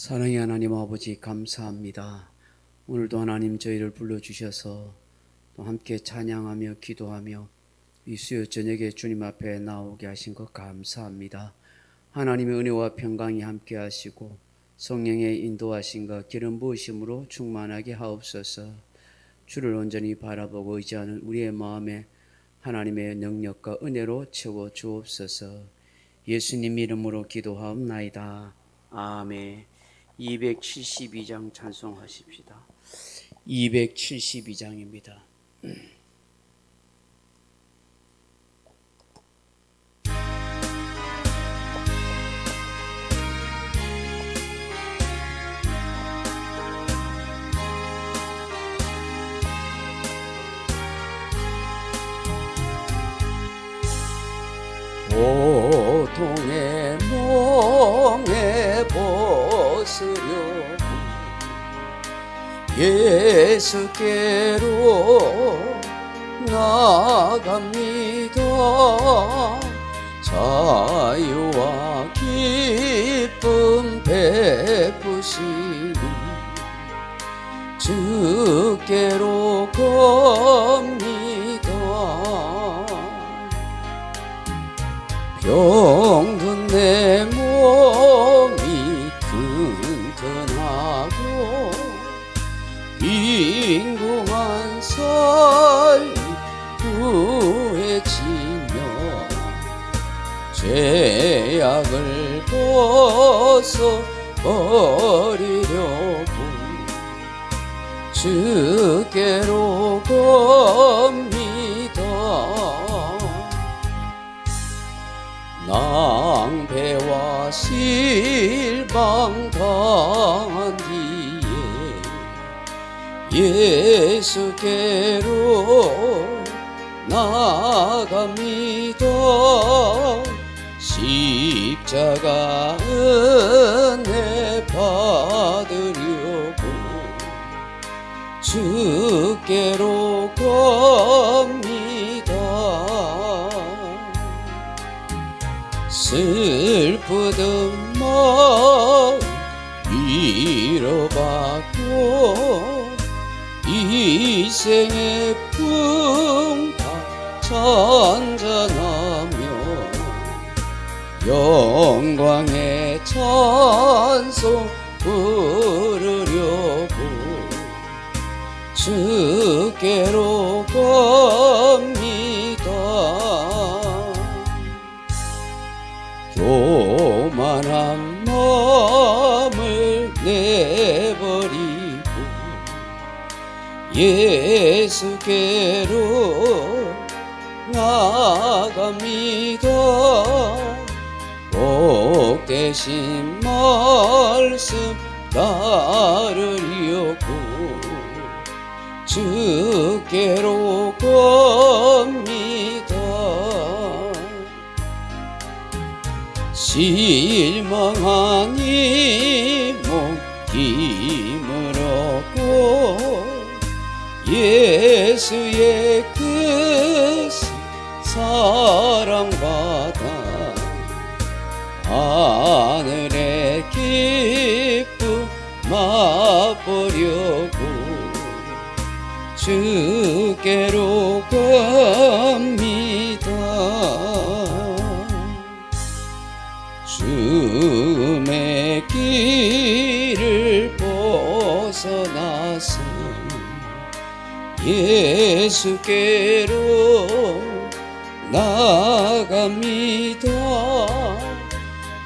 사랑의 하나님 아버지 감사합니다. 오늘도 하나님 저희를 불러주셔서 또 함께 찬양하며 기도하며 이 수요 저녁에 주님 앞에 나오게 하신 것 감사합니다. 하나님의 은혜와 평강이 함께 하시고 성령의 인도하심과 기름 부으심으로 충만하게 하옵소서. 주를 온전히 바라보고 의지하는 우리의 마음에 하나님의 능력과 은혜로 채워 주옵소서. 예수님 이름으로 기도하옵나이다. 아멘. 272장 찬송하십시다. 272장입니다. 고통의 몽에 벗으려고 예수께로 나갑니다. 자유와 기쁨 베푸시는 주께로 겁니다. 병든 내 몸이 튼튼하고 빈궁한 삶이 구해지며 죄악을 벗어버리려고 주께로 겁니다. 낭패와 실망 당한 뒤에 예수께로 나갑니다. 십자가 은혜 받으려고 주께로 겁니다. 슬프던 마음 위로받고 이 생의 풍파 찬잔하며 영광의 찬송 부르려고 주께로 겁니다. 교만한 마음을 내버리고 예수께로 나갑니다. 복되신 말씀 따르려고 주께로 겁니다. 실망한 이몸 힘을 얻고 예수의 크신 사랑받아 하늘의 기쁨 맛보려고 주께로 갑니다. 죽음의 길을 벗어나서 예수께로 나갑니다.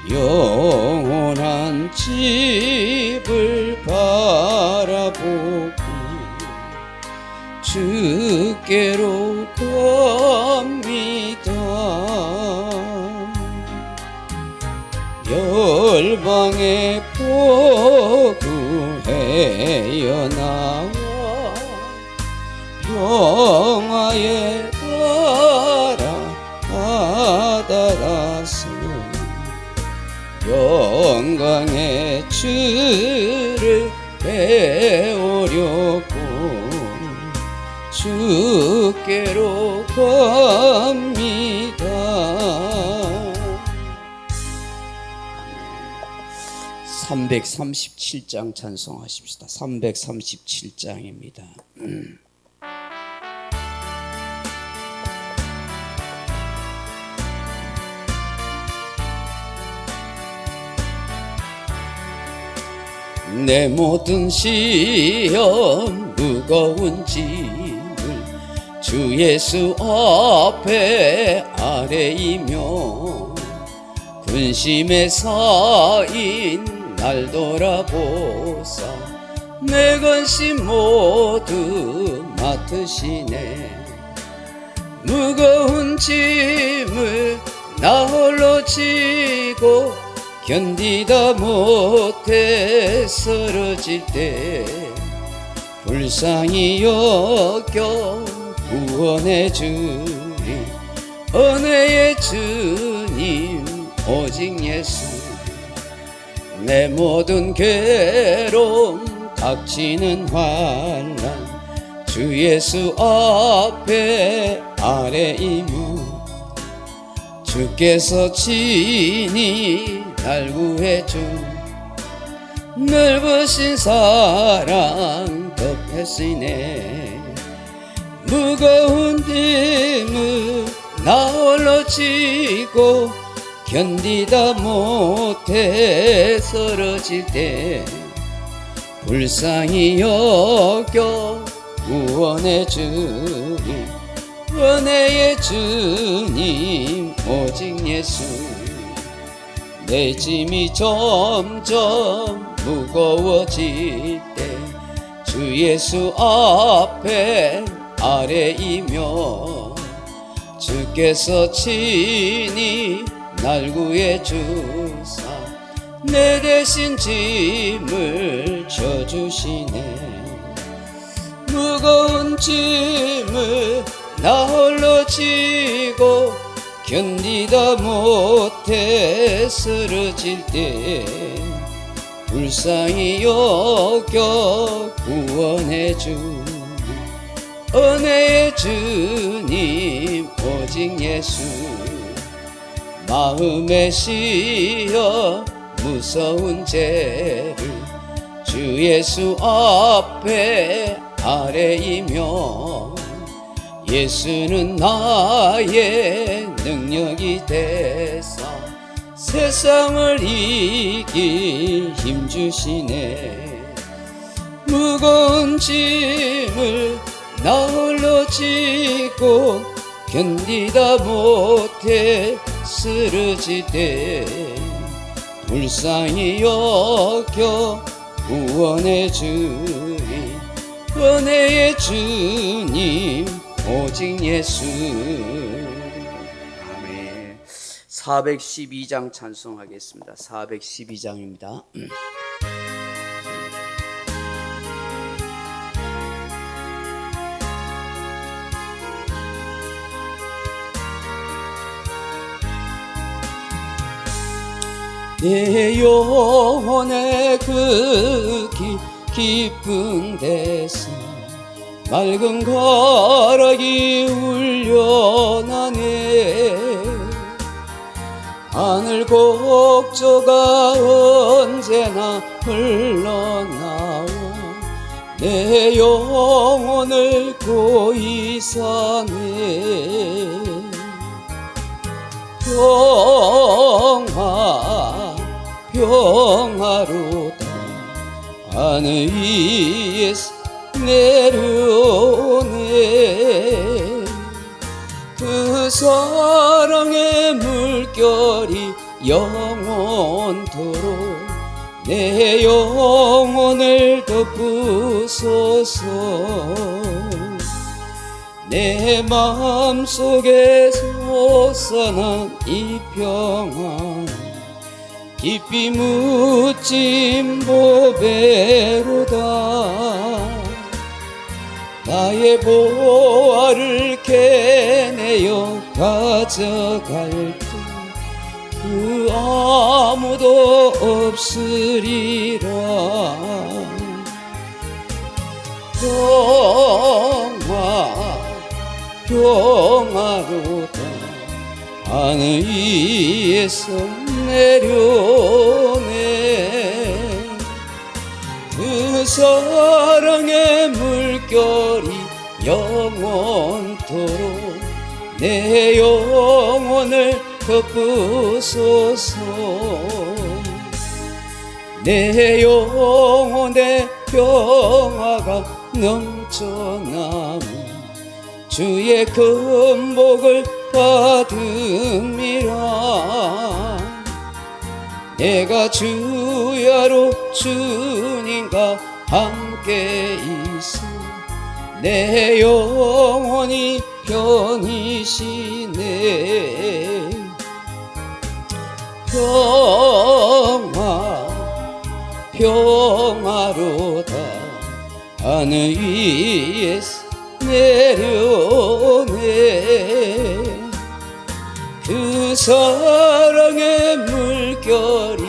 영원한 집을 바라보고 주께로 갑니다. 열방의 복음 헤어나와 평화의 나라 다다라서 영광의 주를 배우려고 주께로 갑니다. 337장 찬송하십시다. 337장입니다. 내 모든 시험 무거운 짐을 주 예수 앞에 아뢰이며 근심에 쌓인 날 돌아보사 내 근심 모두 맡으시네. 무거운 짐을 나 홀로 지고 견디다 못해 쓰러질 때 불쌍히 여겨 구원해 주리 은혜의 주님 오직 예수. 내 모든 괴로움 닥치는 환난 주 예수 앞에 아뢰이며 주께서 친히 날 구해준 넓으신 사랑 덮으시네. 무거운 짐을 나 홀로 지고 견디다 못해 쓰러질 때 불쌍히 여겨 구원해 주리 은혜의 주님 오직 예수. 내 짐이 점점 무거워질 때 주 예수 앞에 아뢰이며 주께서 친히 날 구해 주사 내 대신 짐을 져주시네. 무거운 짐을 나 홀로 지고 견디다 못해 쓰러질 때 불쌍히 여겨 구원해 주니 은혜의 주님 오직 예수. 마음에 씌어 무서운 죄를 주 예수 앞에 아뢰이며 예수는 나의 능력이 되사 세상을 이길 힘 주시네. 무거운 짐을 나 홀로 지고 견디다 못해 쓰러질 때 불쌍히 여겨 구원해 주리 은혜의 주님 오직 예수. 아멘. 412장 찬송하겠습니다. 412장입니다. 내 영혼의 그 깊은 데서 맑은 가락이 울려나네. 하늘 곡조가 언제나 흘러나와 내 영혼을 고이 사네. 평화로다 하늘 위에서 내려오네. 그 사랑의 물결이 영원토록 내 영혼을 덮으소서. 내 마음속에 솟아난 이 평안 깊이 묻힌 보배로다. 나의 보화를 캐내어 가져갈 때 그 아무도 없으리라. 평화로다 하늘 위에서 내려오네. 사랑의 물결이 영원토록 내 영혼을 덮으소서. 내 영혼의 평화가 넘쳐나무 주의 큰 복을 받음이라. 내가 주야로 주님과 함께 있어 내 영혼이 편이시네. 평화로다 하늘 위에서 내려오네. 그 사랑의 물결이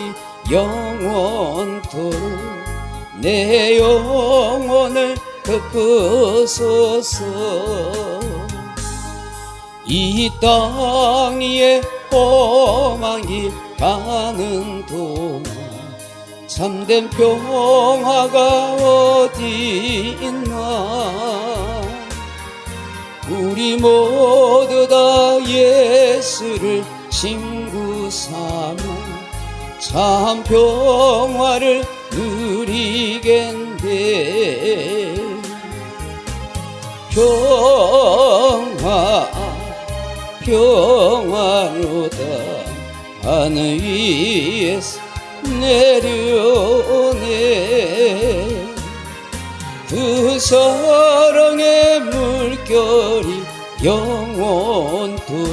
영원토록 내 영혼을 덮으소서. 이 땅 위에 험한 길 가는 동안 참된 평화가 어디 있나. 우리 모두 다 예수를 친구 삼아 참 평화를 누리겠네. 평화로다 하늘 위에서 내려오네. 그 사랑의 물결이 영원토록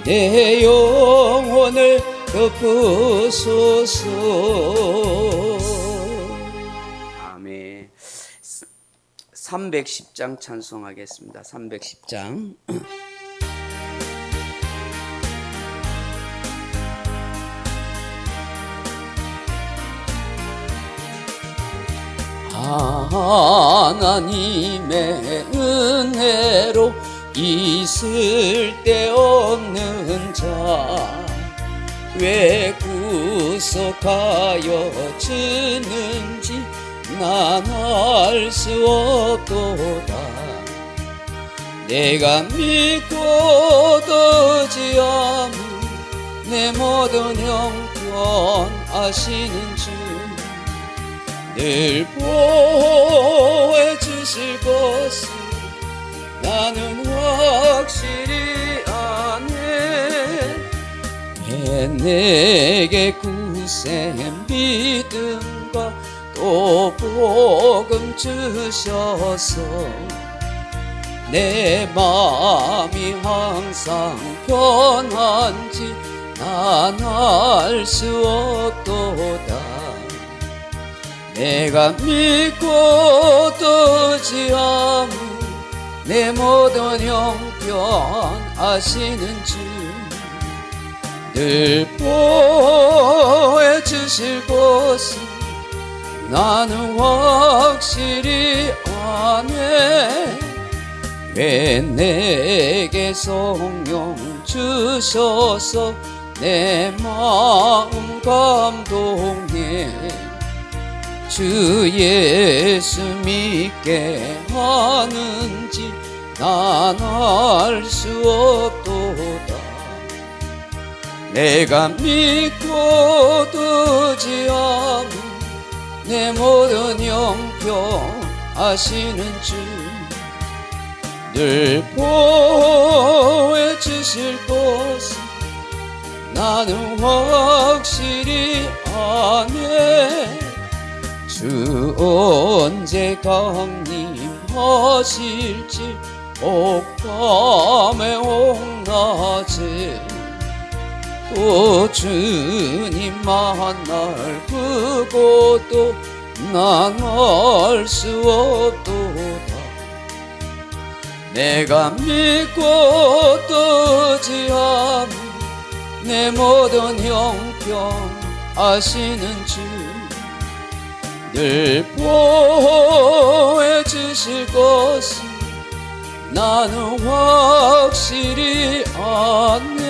내 영혼을 덮으소서. 아멘. 310장 찬송하겠습니다. 310장. 하나님의 은혜로 있을 데 없는 자 왜 구속하여 주는지 난 알 수 없도다. 내가 믿고 도지하며 내 모든 형편 아시는 주 늘 보호해 주실 것을 나는 확실히 아네. 왜 내게 구세 믿음과 또 복음 주셔서 내 마음이 항상 편한지 난 알 수 없도다. 내가 믿고 도지하며 내 모든 형편 아시는 주 늘 보호해 주실 것을 나는 확실히 아네. 왜 내게 성령 주셔서 내 마음 감동해 주 예수 믿게 하는지 난 알 수 없도다. 내가 믿고 도지하며 내 모든 형편 아시는 주 늘 보호해 주실 것을 나는 확실히 아네. 주 언제 강림하실지 옥밤에 홍낮에 또 주님 만날 그것도 난 알 수 없도다. 내가 믿고 도지하며 내 모든 형편 아시는 주 늘 보호해 주실 것을 나는 확실히 아네.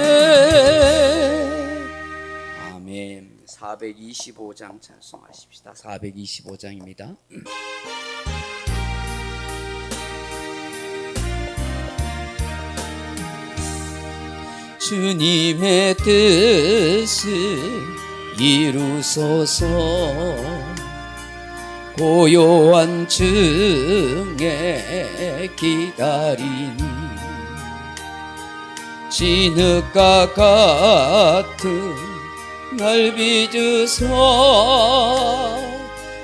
아멘. 425장 찬송하십시다. 425장입니다. 주님의 뜻을 이루소서. 고요한 중에 기다리니 진흙과 같은 날 빚으소.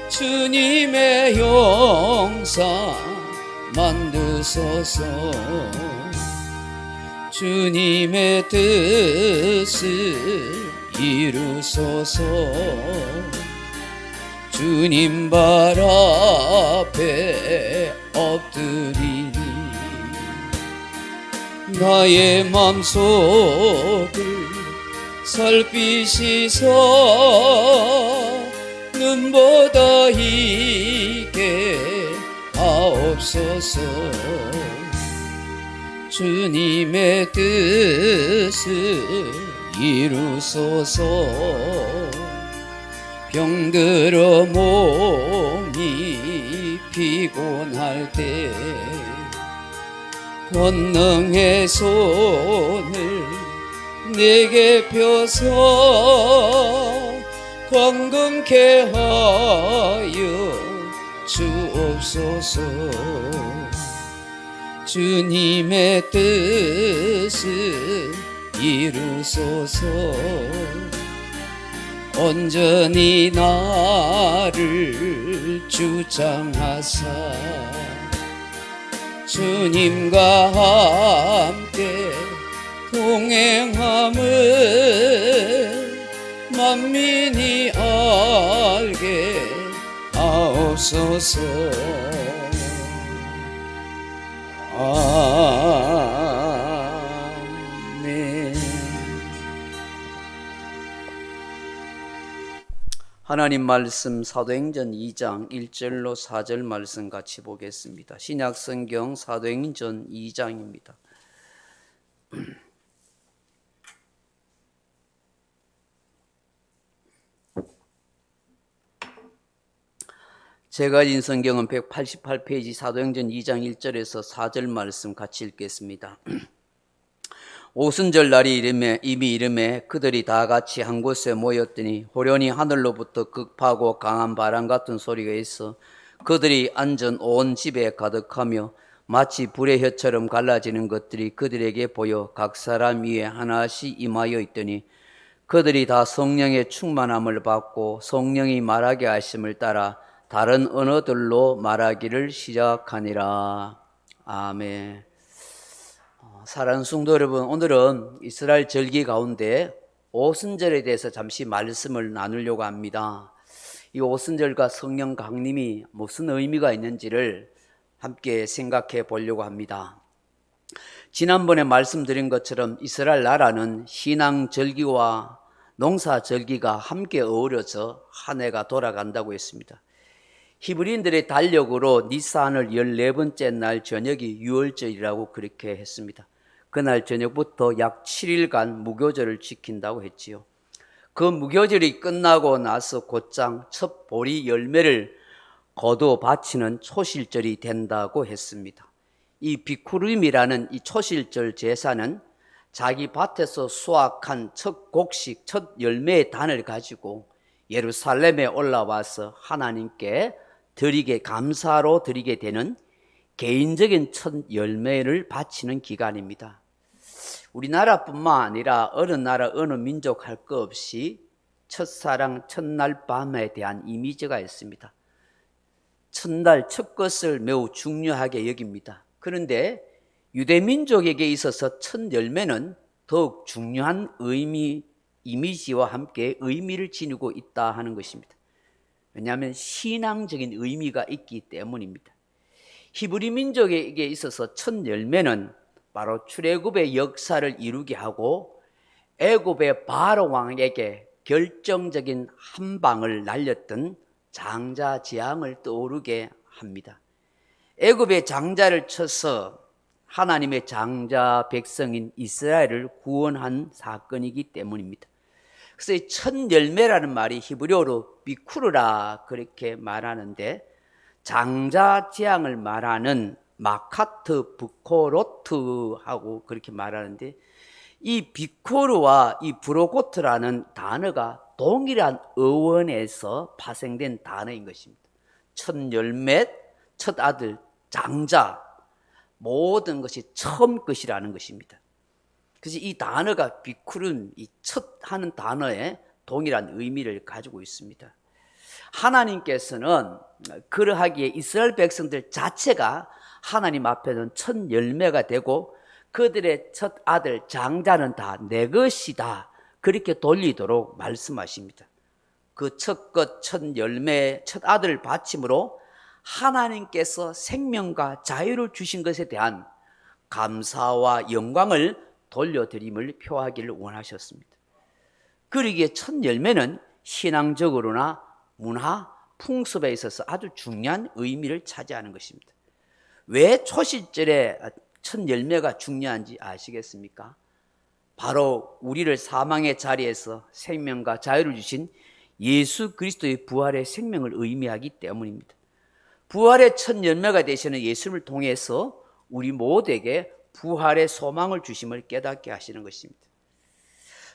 주님의 형상 만드소서. 주님의 뜻을 이루소서. 주님 발 앞에 엎드리니 나의 맘속을 살피시소. 눈보다 희게 하옵소서. 주님의 뜻을 이루소서. 병들어 몸이 피곤할 때 권능의 손을 내게 펴서 건강케 하여 주옵소서. 주님의 뜻을 이루소서. 온전히 나를 주장하사 주님과 함께 동행함을 만민이 알게 하옵소서. 아멘. 하나님 말씀 사도행전 2장 1절로 4절 말씀 같이 보겠습니다. 신약성경 사도행전 2장입니다. 제가 인 성경은 188페이지 사도행전 2장 1절에서 4절 말씀 같이 읽겠습니다. 오순절 날이 이미 이름에 그들이 다 같이 한 곳에 모였더니 호련히 하늘로부터 극파고 강한 바람 같은 소리가 있어 그들이 앉은 온 집에 가득하며 마치 불의 혀처럼 갈라지는 것들이 그들에게 보여 각 사람 위에 하나씩 임하여 있더니 그들이 다 성령의 충만함을 받고 성령이 말하게 하심을 따라 다른 언어들로 말하기를 시작하니라. 아멘. 사랑하는 성도 여러분, 오늘은 이스라엘 절기 가운데 오순절에 대해서 잠시 말씀을 나누려고 합니다. 이 오순절과 성령 강림이 무슨 의미가 있는지를 함께 생각해 보려고 합니다. 지난번에 말씀드린 것처럼 이스라엘 나라는 신앙 절기와 농사 절기가 함께 어우러져 한 해가 돌아간다고 했습니다. 히브리인들의 달력으로 니산을 14번째 날 저녁이 유월절이라고 그렇게 했습니다. 그날 저녁부터 약 7일간 무교절을 지킨다고 했지요. 그 무교절이 끝나고 나서 곧장 첫 보리 열매를 거둬 바치는 초실절이 된다고 했습니다. 이 비쿠림이라는 이 초실절 제사는 자기 밭에서 수확한 첫 곡식, 첫 열매의 단을 가지고 예루살렘에 올라와서 하나님께 감사로 드리게 되는 개인적인 첫 열매를 바치는 기간입니다. 우리나라뿐만 아니라 어느 나라 어느 민족 할 것 없이 첫사랑 첫날 밤에 대한 이미지가 있습니다. 첫날 첫 것을 매우 중요하게 여깁니다. 그런데 유대민족에게 있어서 첫 열매는 더욱 중요한 이미지와 함께 의미를 지니고 있다 하는 것입니다. 왜냐하면 신앙적인 의미가 있기 때문입니다. 히브리 민족에게 있어서 첫 열매는 바로 출애굽의 역사를 이루게 하고 애굽의 바로 왕에게 결정적인 한 방을 날렸던 장자 재앙을 떠오르게 합니다. 애굽의 장자를 쳐서 하나님의 장자 백성인 이스라엘을 구원한 사건이기 때문입니다. 그래서 이 첫 열매라는 말이 히브리어로 비쿠르라 그렇게 말하는데, 장자 재앙을 말하는 마카트 부코로트하고 그렇게 말하는데, 이 비코르와 이 브로코트라는 단어가 동일한 어원에서 파생된 단어인 것입니다. 첫 열매, 첫 아들, 장자, 모든 것이 처음 것이라는 것입니다. 그래서 이 단어가 비쿠른, 이 첫 하는 단어에 동일한 의미를 가지고 있습니다. 하나님께서는 그러하기에 이스라엘 백성들 자체가 하나님 앞에는 첫 열매가 되고 그들의 첫 아들 장자는 다 내 것이다, 그렇게 돌리도록 말씀하십니다. 그 첫 것, 첫 열매, 첫 아들을 바침으로 하나님께서 생명과 자유를 주신 것에 대한 감사와 영광을 돌려드림을 표하기를 원하셨습니다. 그러기에 첫 열매는 신앙적으로나 문화, 풍습에 있어서 아주 중요한 의미를 차지하는 것입니다. 왜 초실절에 첫 열매가 중요한지 아시겠습니까? 바로 우리를 사망의 자리에서 생명과 자유를 주신 예수 그리스도의 부활의 생명을 의미하기 때문입니다. 부활의 첫 열매가 되시는 예수님을 통해서 우리 모두에게 부활의 소망을 주심을 깨닫게 하시는 것입니다.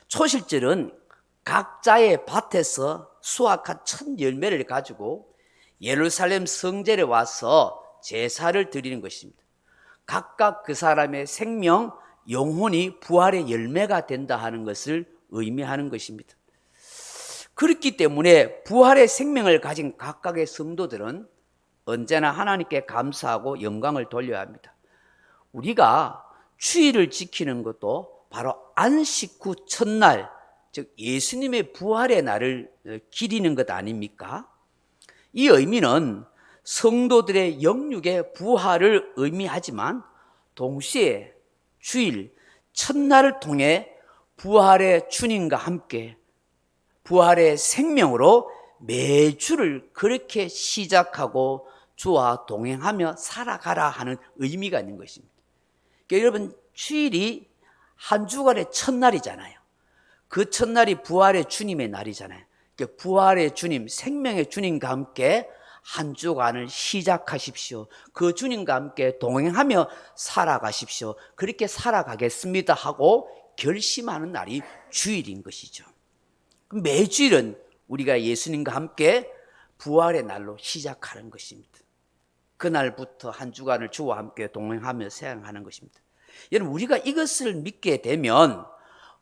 초실절은 각자의 밭에서 수확한 첫 열매를 가지고 예루살렘 성전에 와서 제사를 드리는 것입니다. 각각 그 사람의 생명, 영혼이 부활의 열매가 된다 하는 것을 의미하는 것입니다. 그렇기 때문에 부활의 생명을 가진 각각의 성도들은 언제나 하나님께 감사하고 영광을 돌려야 합니다. 우리가 주일을 지키는 것도 바로 안식 후 첫날, 즉 예수님의 부활의 날을 기리는 것 아닙니까? 이 의미는 성도들의 영육의 부활을 의미하지만 동시에 주일, 첫날을 통해 부활의 주님과 함께 부활의 생명으로 매주를 그렇게 시작하고 주와 동행하며 살아가라 하는 의미가 있는 것입니다. 그러니까 여러분, 주일이 한 주간의 첫날이잖아요. 그 첫날이 부활의 주님의 날이잖아요. 그러니까 부활의 주님, 생명의 주님과 함께 한 주간을 시작하십시오. 그 주님과 함께 동행하며 살아가십시오. 그렇게 살아가겠습니다 하고 결심하는 날이 주일인 것이죠. 매주일은 우리가 예수님과 함께 부활의 날로 시작하는 것입니다. 그날부터 한 주간을 주와 함께 동행하며 생활하는 것입니다. 여러분, 우리가 이것을 믿게 되면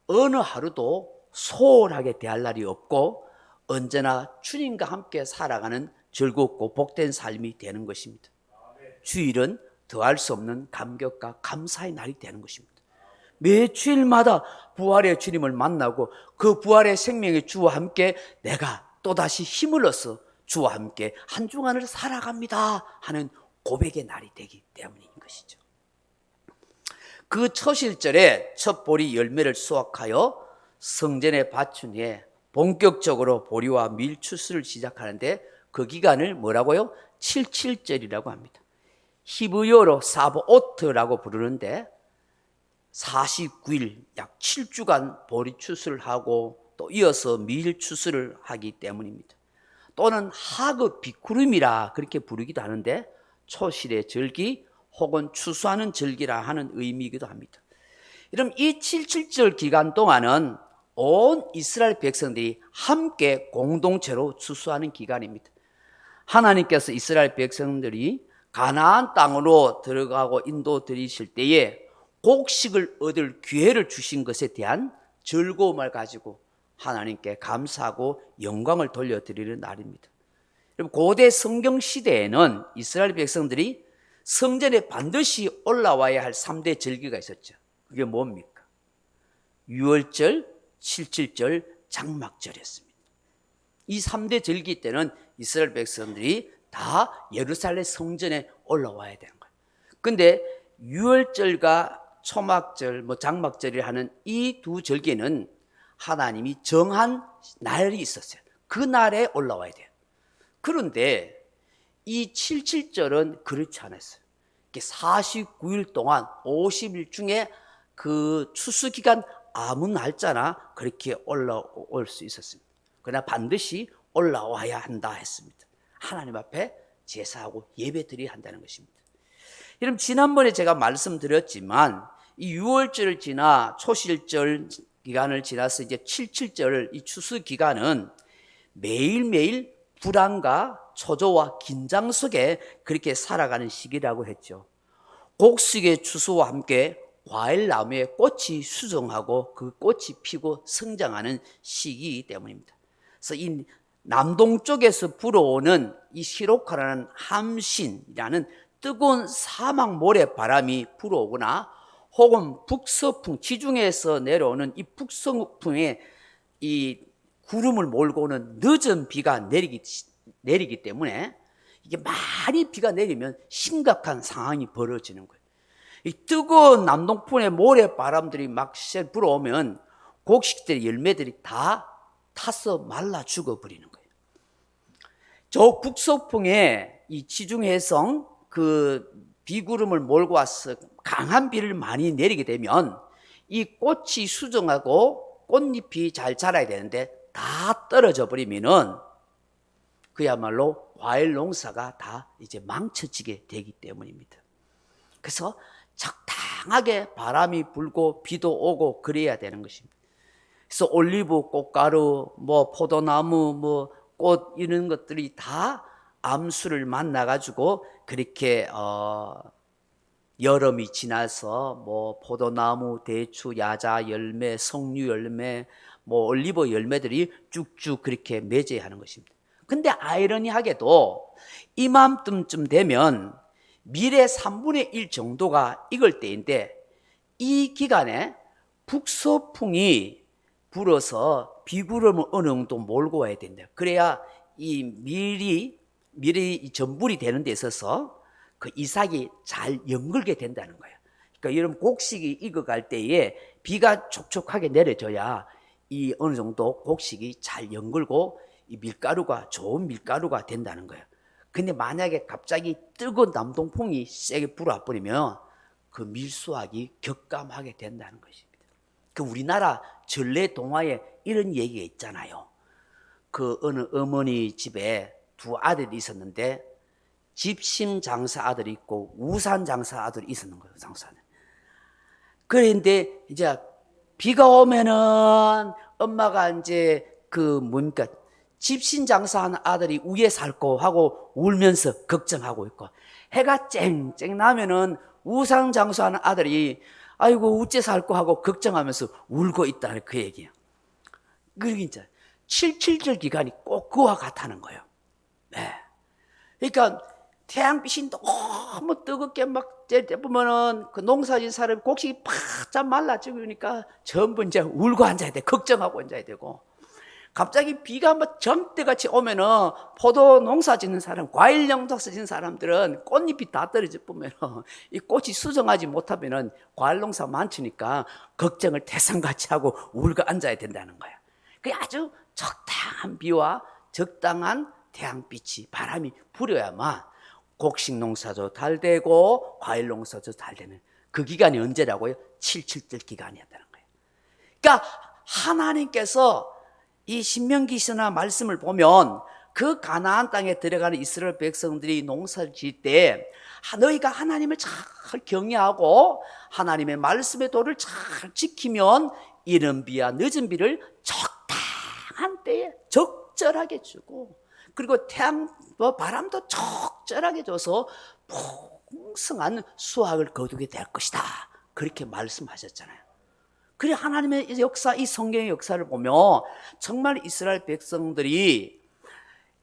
어느 하루도 소홀하게 대할 날이 없고 언제나 주님과 함께 살아가는 즐겁고 복된 삶이 되는 것입니다. 주일은 더할 수 없는 감격과 감사의 날이 되는 것입니다. 매 주일마다 부활의 주님을 만나고 그 부활의 생명의 주와 함께 내가 또다시 힘을 얻어 주와 함께 한 주간을 살아갑니다 하는 고백의 날이 되기 때문인 것이죠. 그 초실절에 첫 보리 열매를 수확하여 성전에 바친 후에 본격적으로 보리와 밀 추수를 시작하는데 그 기간을 뭐라고요? 77절이라고 합니다. 히브리어로 사보오트라고 부르는데 49일, 약 7주간 보리 추수를 하고 또 이어서 밀 추수를 하기 때문입니다. 또는 하그 비쿠름이라 그렇게 부르기도 하는데 초실의 절기 혹은 추수하는 절기라 하는 의미이기도 합니다. 여러분, 이 77절 기간 동안은 온 이스라엘 백성들이 함께 공동체로 추수하는 기간입니다. 하나님께서 이스라엘 백성들이 가나안 땅으로 들어가고 인도드리실 때에 곡식을 얻을 기회를 주신 것에 대한 즐거움을 가지고 하나님께 감사하고 영광을 돌려드리는 날입니다. 여러분, 고대 성경 시대에는 이스라엘 백성들이 성전에 반드시 올라와야 할 3대 절기가 있었죠. 그게 뭡니까? 유월절, 77절, 장막절이었습니다. 이 3대 절기 때는 이스라엘 백성들이 다 예루살렘 성전에 올라와야 되는 거예요. 근데 유월절과 초막절, 장막절이 하는 이 두 절기는 하나님이 정한 날이 있었어요. 그 날에 올라와야 돼요. 그런데 이 77절은 그렇지 않았어요. 49일 동안 50일 중에 그 추수 기간 아무 날짜나 그렇게 올라올 수 있었습니다. 그러나 반드시 올라와야 한다 했습니다. 하나님 앞에 제사하고 예배드려야 한다는 것입니다. 여러분, 지난번에 제가 말씀드렸지만 이 6월절을 지나 초실절 기간을 지나서 이제 77절 이 추수 기간은 매일매일 불안과 초조와 긴장 속에 그렇게 살아가는 시기라고 했죠. 곡식의 추수와 함께 과일나무에 꽃이 수정하고 그 꽃이 피고 성장하는 시기이기 때문입니다. 그래서 이 남동쪽에서 불어오는 이 시로카라는 함신이라는 뜨거운 사막 모래 바람이 불어오거나 혹은 북서풍, 지중해에서 내려오는 이 북서풍에 이 구름을 몰고 오는 늦은 비가 내리기 때문에 이게 많이 비가 내리면 심각한 상황이 벌어지는 거예요. 이 뜨거운 남동풍의 모래 바람들이 막 불어오면 곡식들의 열매들이 다 타서 말라 죽어버리는 거예요. 저 북서풍에 이 지중해성 그 비구름을 몰고 와서 강한 비를 많이 내리게 되면 이 꽃이 수정하고 꽃잎이 잘 자라야 되는데 다 떨어져 버리면은 그야말로 과일 농사가 다 이제 망쳐지게 되기 때문입니다. 그래서 적당하게 바람이 불고 비도 오고 그래야 되는 것입니다. 그래서 올리브 꽃가루, 포도나무, 꽃 이런 것들이 다 암수를 만나가지고 그렇게 여름이 지나서 포도나무, 대추, 야자 열매, 석류 열매, 올리브 열매들이 쭉쭉 그렇게 맺어야 하는 것입니다. 근데 아이러니하게도 이맘쯤 되면 밀의 3분의 1 정도가 익을 때인데 이 기간에 북서풍이 불어서 비구름을 어느 정도 몰고 와야 된다. 그래야 이 밀이 전분이 되는 데 있어서 그 이삭이 잘 연글게 된다는 거예요. 그러니까 여러분, 곡식이 익어갈 때에 비가 촉촉하게 내려져야 이 어느 정도 곡식이 잘 연글고 이 밀가루가 좋은 밀가루가 된다는 거예요. 근데 만약에 갑자기 뜨거운 남동풍이 세게 불어와 버리면 그 밀수확이 격감하게 된다는 것입니다. 그 우리나라 전래 동화에 이런 얘기가 있잖아요. 그 어느 어머니 집에 두 아들이 있었는데 집심 장사 아들이 있고 우산 장사 아들이 있었는 거예요. 장사는. 그런데 이제 비가 오면은 엄마가 이제 집신 장사하는 아들이 위에 살고 하고 울면서 걱정하고 있고, 해가 쨍쨍 나면은 우상 장사하는 아들이 아이고 어째 살고 하고 걱정하면서 울고 있다는 그 얘기예요. 그러니까 77절 기간이 꼭 그와 같다는 거예요. 네. 그러니까 태양빛이 너무 뜨겁게 막 보면은 그 농사진 사람이 곡식이 바짝 말라 죽으니까 전부 이제 울고 앉아야 돼. 걱정하고 앉아야 되고, 갑자기 비가 막 정대같이 오면은 포도 농사 짓는 사람, 과일 농사 짓는 사람들은 꽃잎이 다 떨어져 보면은 이 꽃이 수정하지 못하면은 과일 농사 많으니까 걱정을 태산같이 하고 울고 앉아야 된다는 거야. 그 아주 적당한 비와 적당한 태양빛이, 바람이 불어야만 곡식 농사도 잘 되고 과일 농사도 잘 되는 그 기간이 언제라고요? 77절 기간이었다는 거예요. 그러니까 하나님께서 이 신명기서나 말씀을 보면 그 가나안 땅에 들어가는 이스라엘 백성들이 농사를 지을 때 너희가 하나님을 잘 경외하고 하나님의 말씀의 도를 잘 지키면 이른 비와 늦은 비를 적당한 때에 적절하게 주고, 그리고 바람도 적절하게 줘서 풍성한 수확을 거두게 될 것이다. 그렇게 말씀하셨잖아요. 그래, 하나님의 역사, 이 성경의 역사를 보면 정말 이스라엘 백성들이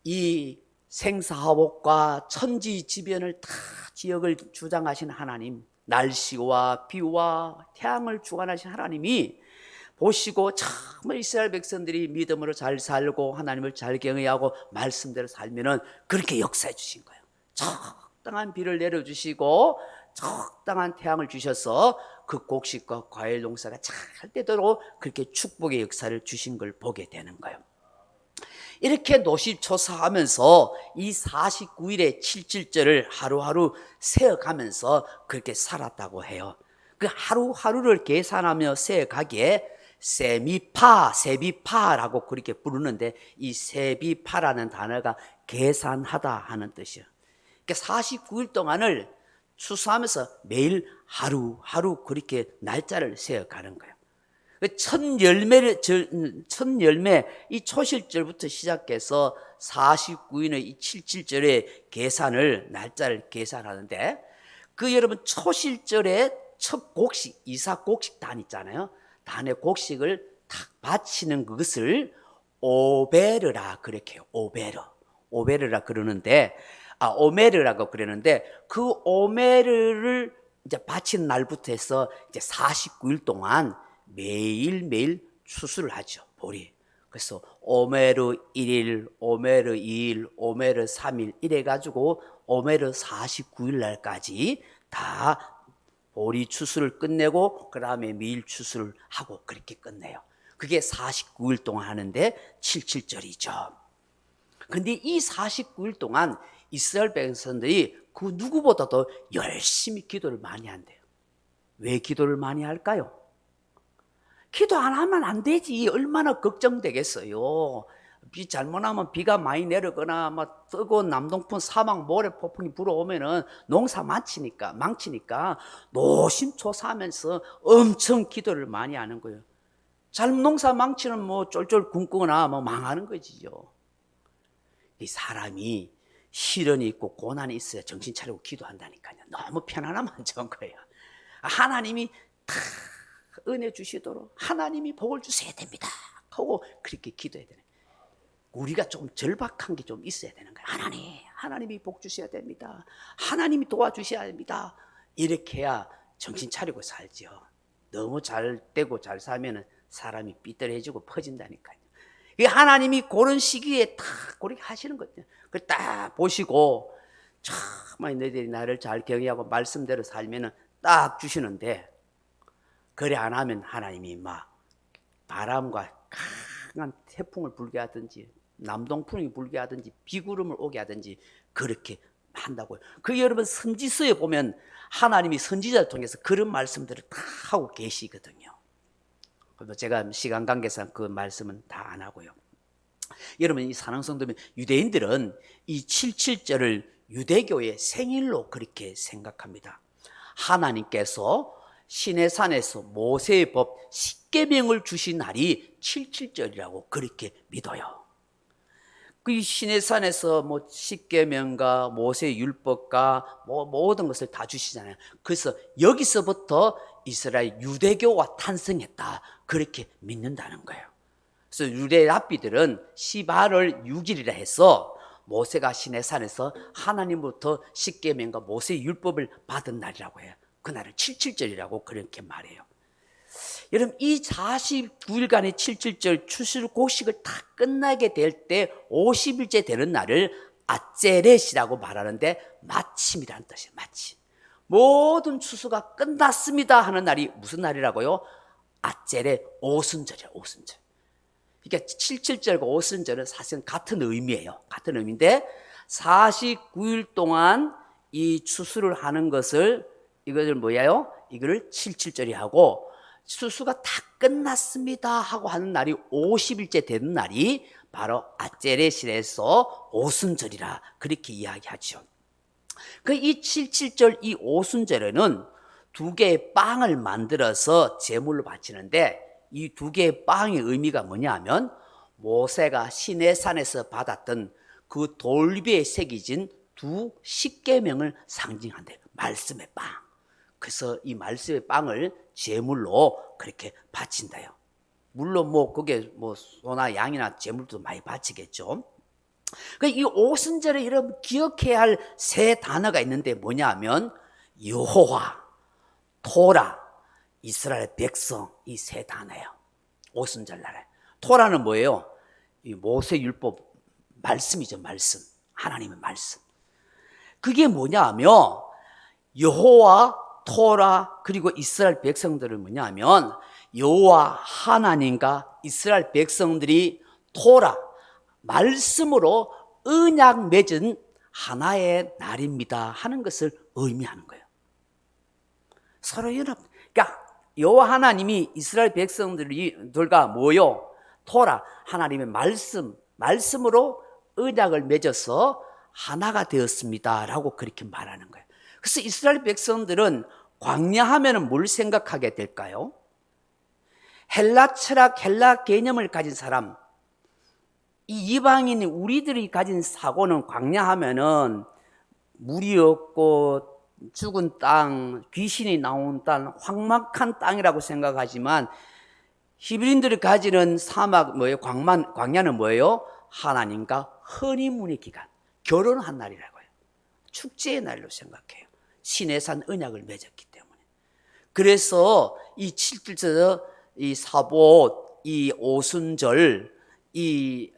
이 생사화복과 천지지변을 다 지역을 주장하신 하나님, 날씨와 비와 태양을 주관하신 하나님이 보시고 정말 이스라엘 백성들이 믿음으로 잘 살고 하나님을 잘 경외하고 말씀대로 살면은 그렇게 역사해 주신 거예요. 적당한 비를 내려주시고 적당한 태양을 주셔서 그 곡식과 과일 농사가 잘 되도록 그렇게 축복의 역사를 주신 걸 보게 되는 거예요. 이렇게 노심초사하면서 이 49일의 77절을 하루하루 세어가면서 그렇게 살았다고 해요. 그 하루하루를 계산하며 세어가기에 세비파라고 그렇게 부르는데 이 세비파라는 단어가 계산하다 하는 뜻이에요. 그러니까 49일 동안을 추수하면서 매일 하루하루 그렇게 날짜를 세어가는 거예요. 첫 열매 이 초실절부터 시작해서 49일의 이 77절의 계산을 날짜를 계산하는데 그 여러분 초실절에 첫 곡식 이삭곡식 단 있잖아요. 단의 곡식을 탁 바치는 그것을 오베르라 그렇게 해요. 오베르라 그러는데 오메르라고 그러는데 그 오메르를 이제 바치는 날부터 해서 이제 49일 동안 매일매일 추수를 하죠. 보리. 그래서 오메르 1일, 오메르 2일, 오메르 3일 이래 가지고 오메르 49일 날까지 다 보리 추수를 끝내고 그다음에 밀 추수를 하고 그렇게 끝내요. 그게 49일 동안 하는데 77절이죠. 근데 이 49일 동안 이스라엘 백성들이 그 누구보다도 열심히 기도를 많이 한대요. 왜 기도를 많이 할까요? 기도 안 하면 안 되지. 얼마나 걱정되겠어요. 비 잘못하면 비가 많이 내리거나 막 뜨거운 남동풍 사막 모래 폭풍이 불어오면은 농사 망치니까 노심초사하면서 엄청 기도를 많이 하는 거예요. 농사 망치는 뭐 쫄쫄 굶거나 뭐 망하는 거지요. 이 사람이 시련이 있고 고난이 있어야 정신 차리고 기도한다니까요. 너무 편안하면 좋은 거예요. 하나님이 다 은혜 주시도록 하나님이 복을 주셔야 됩니다 하고 그렇게 기도해야 되는 거예요. 우리가 좀 절박한 게 좀 있어야 되는 거예요. 하나님이 복 주셔야 됩니다. 하나님이 도와주셔야 됩니다. 이렇게 해야 정신 차리고 살죠. 너무 잘 되고 잘 살면 사람이 삐뚤해지고 퍼진다니까요. 하나님이 그런 시기에 딱 그렇게 하시는 거죠. 그걸 딱 보시고 참 너희들이 나를 잘 경외하고 말씀대로 살면 딱 주시는데 그래 안 하면 하나님이 막 바람과 강한 태풍을 불게 하든지 남동풍이 불게 하든지 비구름을 오게 하든지 그렇게 한다고요. 그 여러분 선지서에 보면 하나님이 선지자를 통해서 그런 말씀들을 다 하고 계시거든요. 제가 시간 관계상 그 말씀은 다 안 하고요. 여러분 이 사랑성도면 유대인들은 이 77절을 유대교의 생일로 그렇게 생각합니다. 하나님께서 시내산에서 모세의 법 10계명을 주신 날이 77절이라고 그렇게 믿어요. 그 시내산에서 뭐 10계명과 모세의 율법과 뭐 모든 것을 다 주시잖아요. 그래서 여기서부터 이스라엘 유대교가 탄생했다 그렇게 믿는다는 거예요. 그래서 유대 랍비들은 18월 6일이라 해서 모세가 시내산에서 하나님부터 10계명과 모세의 율법을 받은 날이라고 해요. 그날을 77절이라고 그렇게 말해요. 여러분 이 49일간의 77절 추수곡식을 다 끝나게 될 때 50일째 되는 날을 아ጼ렛이라고 말하는데 마침이라는 뜻이에요. 마침. 모든 추수가 끝났습니다 하는 날이 무슨 날이라고요? 아ጼ렛 오순절이에요. 오순절. 그러니까 77절과 오순절은 사실은 같은 의미예요. 같은 의미인데 49일 동안 이 추수를 하는 것을 이것을 뭐예요? 이거를 77절이 하고 추수가 다 끝났습니다 하고 하는 날이 50일째 되는 날이 바로 아ጼ렛에서 오순절이라 그렇게 이야기하죠. 이 77절 이 오순절에는 두 개의 빵을 만들어서 제물로 바치는데 이 두 개의 빵의 의미가 뭐냐면 모세가 시내산에서 받았던 그 돌비에 새겨진 두 십계명을 상징한대요. 말씀의 빵. 그래서 이 말씀의 빵을 제물로 그렇게 바친다요. 물론 뭐 그게 뭐 소나 양이나 제물도 많이 바치겠죠. 이 오순절에 여러분 기억해야 할 세 단어가 있는데 뭐냐면 여호와, 토라, 이스라엘 백성 이 세 단어예요. 오순절 날에. 토라는 뭐예요? 이 모세 율법 말씀이죠. 말씀. 하나님의 말씀. 그게 뭐냐면 여호와, 토라 그리고 이스라엘 백성들은 뭐냐면 여호와 하나님과 이스라엘 백성들이 토라 말씀으로 언약 맺은 하나의 날입니다 하는 것을 의미하는 거예요. 서로 연합. 그러니까 여호와 하나님이 이스라엘 백성들과 모여 토라 하나님의 말씀으로 언약을 맺어서 하나가 되었습니다라고 그렇게 말하는 거예요. 그래서 이스라엘 백성들은 광야하면은 뭘 생각하게 될까요? 헬라 철학, 헬라 개념을 가진 사람, 이 이방인 우리들이 가진 사고는 광야하면은 물이 없고 죽은 땅, 귀신이 나온 땅, 황막한 땅이라고 생각하지만 히브리인들이 가지는 사막 뭐예요? 광야는 뭐예요? 하나님과 허니문의 기간, 결혼한 날이라고요. 축제의 날로 생각해요. 신의 산 언약을 맺었기 때문에. 그래서 이 7절에서 이 사봇, 이 오순절, 이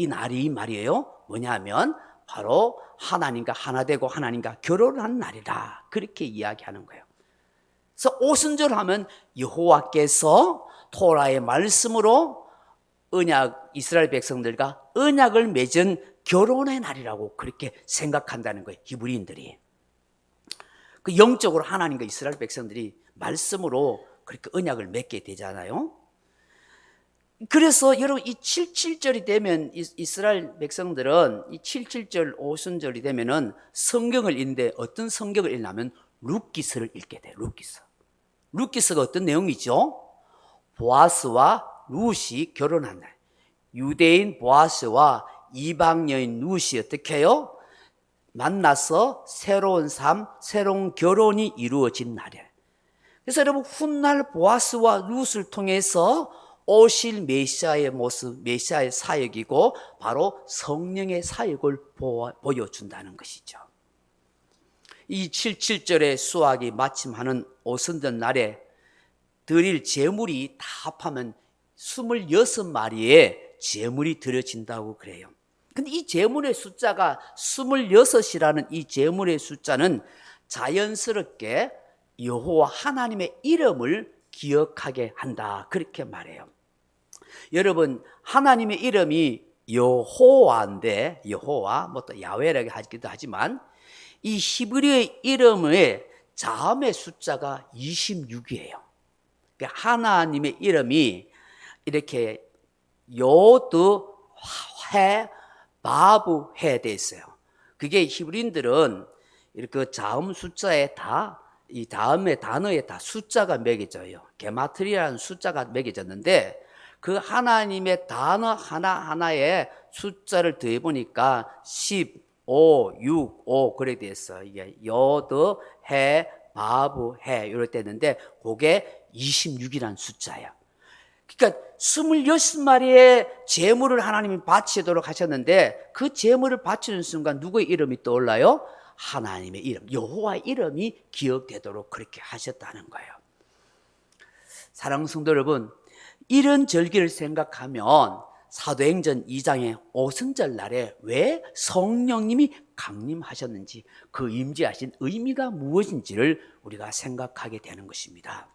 날이 말이에요. 뭐냐면 바로 하나님과 하나 되고 하나님과 결혼한 날이다. 그렇게 이야기하는 거예요. 그래서 오순절 하면 여호와께서 토라의 말씀으로 이스라엘 백성들과 언약을 맺은 결혼의 날이라고 그렇게 생각한다는 거예요. 히브리인들이. 그 영적으로 하나님과 이스라엘 백성들이 말씀으로 그렇게 언약을 맺게 되잖아요. 그래서 여러분 이 77절이 되면 이스라엘 백성들은 이 77절 오순절이 되면은 성경을 읽는데 어떤 성경을 읽냐면 룻기스를 읽게 돼요. 룻기스가 어떤 내용이죠? 보아스와 룻이 결혼한 날. 유대인 보아스와 이방 여인 룻이 어떻게 해요? 만나서 새로운 삶, 새로운 결혼이 이루어진 날이에요. 그래서 여러분 훗날 보아스와 룻을 통해서 오실 메시아의 모습, 메시아의 사역이고 바로 성령의 사역을 보여준다는 것이죠. 이 77절의 수확이 마침하는 오순절 날에 드릴 제물이 다 합하면 26마리의 제물이 드려진다고 그래요. 근데 이 제물의 숫자가 26이라는 이 제물의 숫자는 자연스럽게 여호와 하나님의 이름을 기억하게 한다. 그렇게 말해요. 여러분, 하나님의 이름이 여호와인데, 여호와, 뭐 또 야훼라고 하기도 하지만, 이 히브리의 이름의 자음의 숫자가 26이에요. 하나님의 이름이 이렇게 요드, 해, 바브, 해 돼 있어요. 그게 히브리인들은 이렇게 자음 숫자에 이 다음에 단어에 다 숫자가 매겨져요. 게마트리라는 숫자가 매겨졌는데 그 하나님의 단어 하나하나에 숫자를 더해보니까 10, 5, 6, 5 그렇게 돼 있어요. 이게 여드, 해, 바브, 해 이럴 때 있는데 그게 26이라는 숫자예요. 그러니까 26마리의 제물을 하나님이 바치도록 하셨는데 그 제물을 바치는 순간 누구의 이름이 떠올라요? 하나님의 이름, 여호와의 이름이 기억되도록 그렇게 하셨다는 거예요. 사랑하는 성도 여러분, 이런 절기를 생각하면 사도행전 2장의 오순절 날에 왜 성령님이 강림하셨는지 그 임재하신 의미가 무엇인지를 우리가 생각하게 되는 것입니다.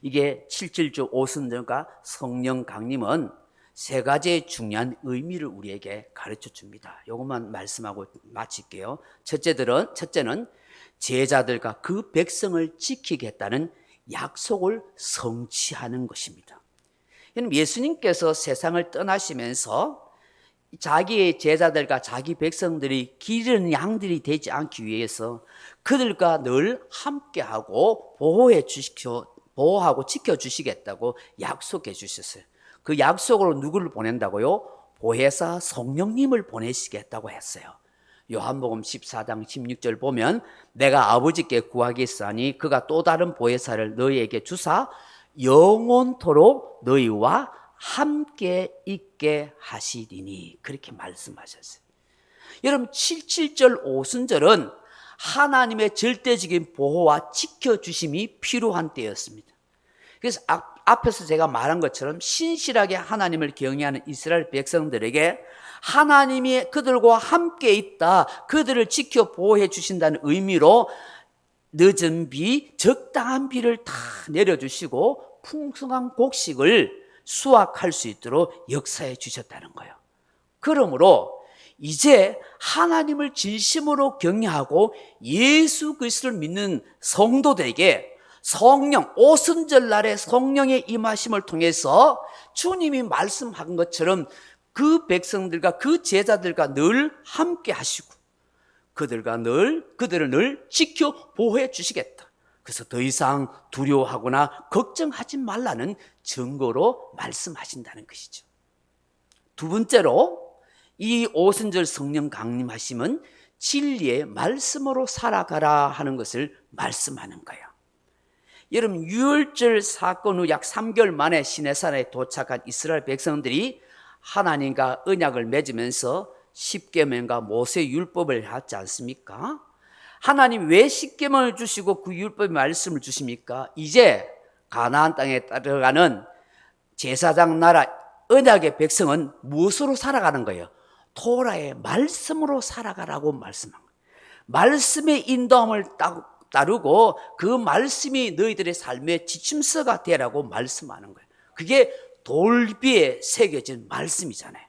이게 77주 오순절과 성령 강림은 세 가지의 중요한 의미를 우리에게 가르쳐 줍니다. 이것만 말씀하고 마칠게요. 첫째는 제자들과 그 백성을 지키겠다는 약속을 성취하는 것입니다. 예수님께서 세상을 떠나시면서 자기의 제자들과 자기 백성들이 기르는 양들이 되지 않기 위해서 그들과 늘 함께하고 보호하고 지켜주시겠다고 약속해 주셨어요. 그 약속으로 누구를 보낸다고요? 보혜사 성령님을 보내시겠다고 했어요. 요한복음 14장 16절 보면 내가 아버지께 구하겠사니 그가 또 다른 보혜사를 너희에게 주사 영원토록 너희와 함께 있게 하시리니 그렇게 말씀하셨어요. 여러분 77절 오순절은 하나님의 절대적인 보호와 지켜주심이 필요한 때였습니다. 그래서 앞에서 제가 말한 것처럼 신실하게 하나님을 경외하는 이스라엘 백성들에게 하나님이 그들과 함께 있다, 그들을 지켜 보호해 주신다는 의미로 늦은 비, 적당한 비를 다 내려주시고 풍성한 곡식을 수확할 수 있도록 역사해 주셨다는 거예요. 그러므로 이제 하나님을 진심으로 경외하고 예수 그리스도를 믿는 성도들에게 성령, 오순절 날에 성령의 임하심을 통해서 주님이 말씀한 것처럼 그 백성들과 그 제자들과 늘 함께 하시고 그들을 늘 지켜 보호해 주시겠다. 그래서 더 이상 두려워하거나 걱정하지 말라는 증거로 말씀하신다는 것이죠. 두 번째로 이 오순절 성령 강림하심은 진리의 말씀으로 살아가라 하는 것을 말씀하는 거예요. 여러분, 유월절 사건 후 약 3개월 만에 시내산에 도착한 이스라엘 백성들이 하나님과 언약을 맺으면서 십계명과 모세 율법을 하지 않습니까? 하나님 왜 십계명을 주시고 그 율법의 말씀을 주십니까? 이제 가나안 땅에 들어가는 제사장 나라 언약의 백성은 무엇으로 살아가는 거예요? 토라의 말씀으로 살아가라고 말씀한 거예요. 말씀의 인도함을 따르고 그 말씀이 너희들의 삶의 지침서가 되라고 말씀하는 거예요. 그게 돌비에 새겨진 말씀이잖아요.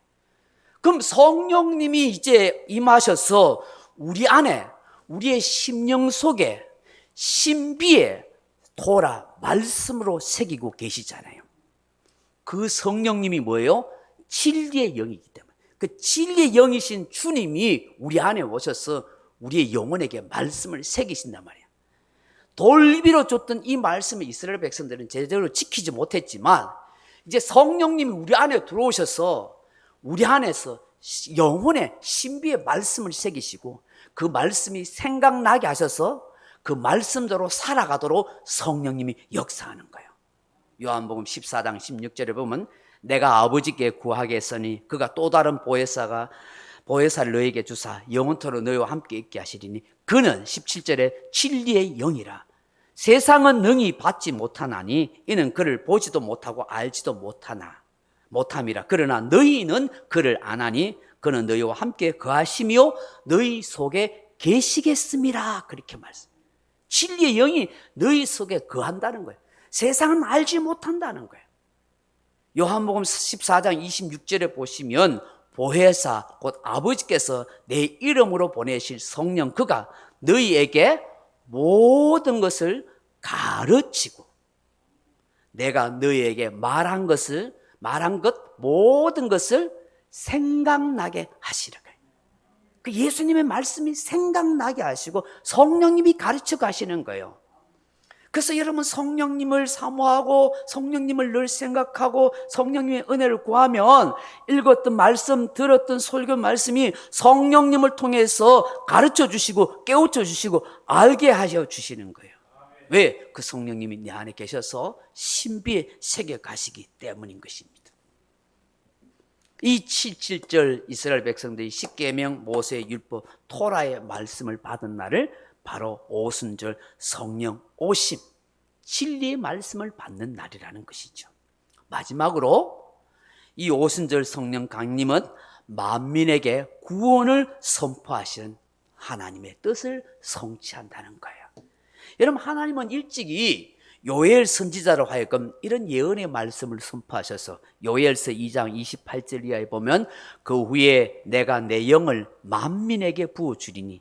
그럼 성령님이 이제 임하셔서 우리 안에, 우리의 심령 속에, 신비에 토라 말씀으로 새기고 계시잖아요. 그 성령님이 뭐예요? 진리의 영이기 때문에. 그 진리의 영이신 주님이 우리 안에 오셔서 우리의 영혼에게 말씀을 새기신단 말이에요. 돌비로 줬던 이 말씀을 이스라엘 백성들은 제대로 지키지 못했지만 이제 성령님이 우리 안에 들어오셔서 우리 안에서 영혼의 신비의 말씀을 새기시고 그 말씀이 생각나게 하셔서 그 말씀대로 살아가도록 성령님이 역사하는 거예요. 요한복음 14장 16절에 보면 내가 아버지께 구하겠으니 그가 또 다른 보혜사를 너에게 주사 영원토록 너희와 함께 있게 하시리니 그는 17절에 진리의 영이라 세상은 능히 받지 못하나니 이는 그를 보지도 못하고 알지도 못함이라. 그러나 너희는 그를 아나니 그는 너희와 함께 거하시며 너희 속에 계시겠음이라. 그렇게 말씀. 진리의 영이 너희 속에 거한다는 거예요. 세상은 알지 못한다는 거예요. 요한복음 14장 26절에 보시면 보혜사 곧 아버지께서 내 이름으로 보내실 성령 그가 너희에게 모든 것을 가르치고 내가 너희에게 말한 것 모든 것을 생각나게 하시라. 그 예수님의 말씀이 생각나게 하시고 성령님이 가르쳐 가시는 거예요. 그래서 여러분 성령님을 사모하고 성령님을 늘 생각하고 성령님의 은혜를 구하면 읽었던 말씀, 들었던 설교 말씀이 성령님을 통해서 가르쳐 주시고 깨우쳐 주시고 알게 하셔 주시는 거예요. 왜? 그 성령님이 내 안에 계셔서 신비에 새겨 가시기 때문인 것입니다. 이 77절 이스라엘 백성들이 십계명, 모세의 율법, 토라의 말씀을 받은 날을 바로 오순절 성령 오심, 진리의 말씀을 받는 날이라는 것이죠. 마지막으로 이 오순절 성령 강림은 만민에게 구원을 선포하시는 하나님의 뜻을 성취한다는 거예요. 여러분, 하나님은 일찍이 요엘 선지자로 하여금 이런 예언의 말씀을 선포하셔서 요엘서 2장 28절 이하에 보면 그 후에 내가 내 영을 만민에게 부어주리니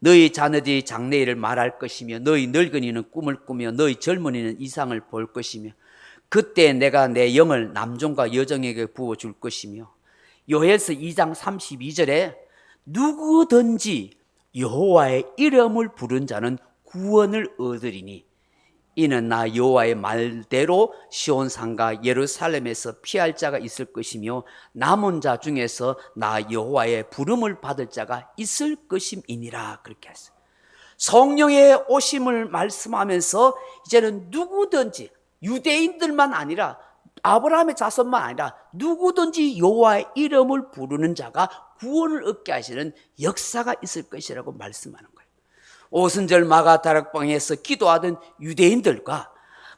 너희 자녀들이 장래일을 말할 것이며 너희 늙은이는 꿈을 꾸며 너희 젊은이는 이상을 볼 것이며 그때 내가 내 영을 남종과 여종에게 부어줄 것이며 요엘서 2장 32절에 누구든지 여호와의 이름을 부른 자는 구원을 얻으리니 이는 나 여호와의 말대로 시온산과 예루살렘에서 피할 자가 있을 것이며 남은 자 중에서 나 여호와의 부름을 받을 자가 있을 것임이니라. 그렇게 했어요. 성령의 오심을 말씀하면서 이제는 누구든지 유대인들만 아니라 아브라함의 자손만 아니라 누구든지 여호와의 이름을 부르는 자가 구원을 얻게 하시는 역사가 있을 것이라고 말씀하는 거예요. 오순절 마가 다락방에서 기도하던 유대인들과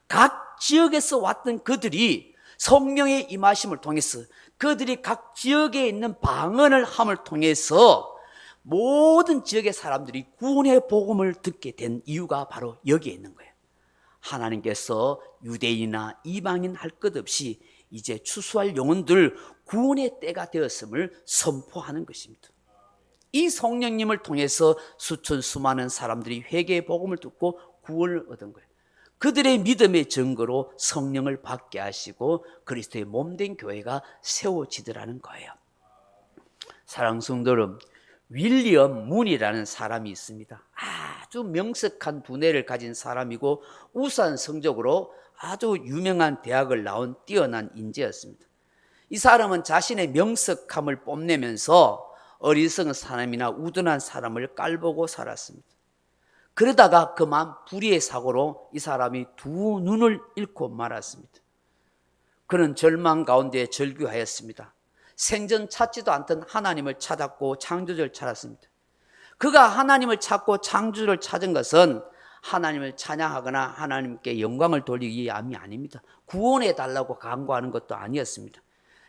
각 지역에서 왔던 그들이 성령의 임하심을 통해서 그들이 각 지역에 있는 방언을 함을 통해서 모든 지역의 사람들이 구원의 복음을 듣게 된 이유가 바로 여기에 있는 거예요. 하나님께서 유대인이나 이방인 할 것 없이 이제 추수할 영혼들 구원의 때가 되었음을 선포하는 것입니다. 이 성령님을 통해서 수많은 사람들이 회개의 복음을 듣고 구원을 얻은 거예요. 그들의 믿음의 증거로 성령을 받게 하시고 그리스도의 몸된 교회가 세워지더라는 거예요. 사랑하는 성도 여러분, 윌리엄 문이라는 사람이 있습니다. 아주 명석한 두뇌를 가진 사람이고 우수한 성적으로 아주 유명한 대학을 나온 뛰어난 인재였습니다. 이 사람은 자신의 명석함을 뽐내면서 어리석은 사람이나 우둔한 사람을 깔보고 살았습니다. 그러다가 그만 불의의 사고로 이 사람이 두 눈을 잃고 말았습니다. 그는 절망 가운데 절규하였습니다. 생전 찾지도 않던 하나님을 찾았고 창조주를 찾았습니다. 그가 하나님을 찾고 창조주를 찾은 것은 하나님을 찬양하거나 하나님께 영광을 돌리기 위함이 아닙니다. 구원해 달라고 간구하는 것도 아니었습니다.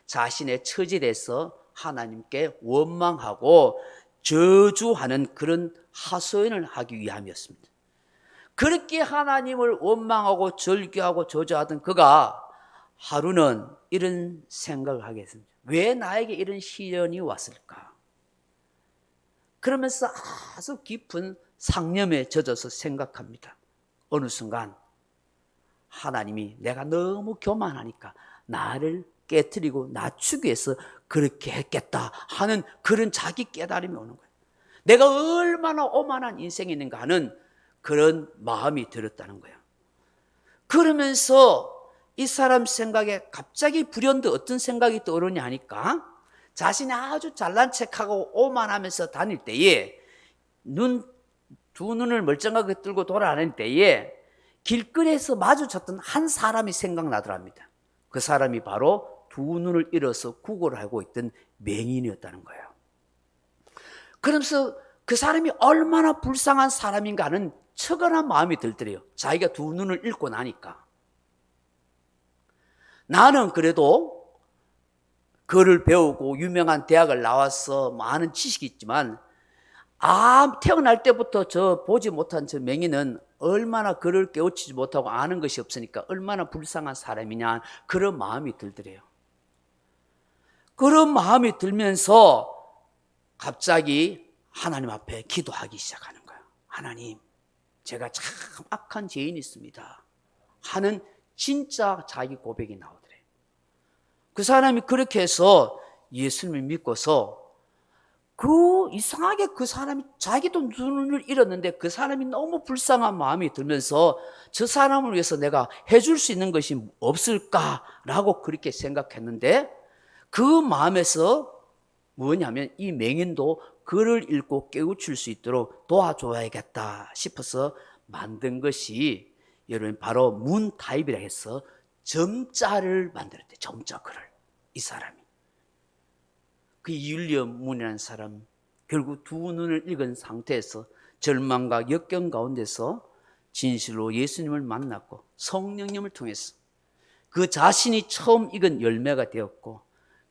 자신의 처지에서 하나님께 원망하고 저주하는 그런 하소연을 하기 위함이었습니다. 그렇게 하나님을 원망하고 절규하고 저주하던 그가 하루는 이런 생각을 하게 됐습니다. 왜 나에게 이런 시련이 왔을까? 그러면서 아주 깊은 상념에 젖어서 생각합니다. 어느 순간 하나님이 내가 너무 교만하니까 나를 깨트리고 낮추기 위해서 그렇게 했겠다 하는 그런 자기 깨달음이 오는 거예요. 내가 얼마나 오만한 인생이 있는가 하는 그런 마음이 들었다는 거예요. 그러면서 이 사람 생각에 갑자기 불현듯 어떤 생각이 떠오르냐 하니까 자신이 아주 잘난 척하고 오만하면서 다닐 때에 두 눈을 멀쩡하게 뜨고 돌아다닐 때에 길거리에서 마주쳤던 한 사람이 생각나더랍니다. 그 사람이 바로 두 눈을 잃어서 구걸을 하고 있던 맹인이었다는 거예요. 그러면서 그 사람이 얼마나 불쌍한 사람인가 하는 처근한 마음이 들더래요. 자기가 두 눈을 잃고 나니까. 나는 그래도 글을 배우고 유명한 대학을 나와서 많은 지식이 있지만 태어날 때부터 보지 못한 저 맹인은 얼마나 글을 깨우치지 못하고 아는 것이 없으니까 얼마나 불쌍한 사람이냐 그런 마음이 들더래요. 그런 마음이 들면서 갑자기 하나님 앞에 기도하기 시작하는 거예요. 하나님, 제가 참 악한 죄인이 있습니다 하는 진짜 자기 고백이 나오더래요. 그 사람이 그렇게 해서 예수님을 믿고서 이상하게 그 사람이 자기도 눈을 잃었는데 그 사람이 너무 불쌍한 마음이 들면서 저 사람을 위해서 내가 해줄 수 있는 것이 없을까라고 그렇게 생각했는데 그 마음에서 뭐냐면 이 맹인도 글을 읽고 깨우칠 수 있도록 도와줘야겠다 싶어서 만든 것이 여러분 바로 문타입이라 해서 점자를 만들었대요. 점자 글을. 이 사람이. 그 윌리엄 문이라는 사람 결국 두 눈을 읽은 상태에서 절망과 역경 가운데서 진실로 예수님을 만났고 성령님을 통해서 그 자신이 처음 익은 열매가 되었고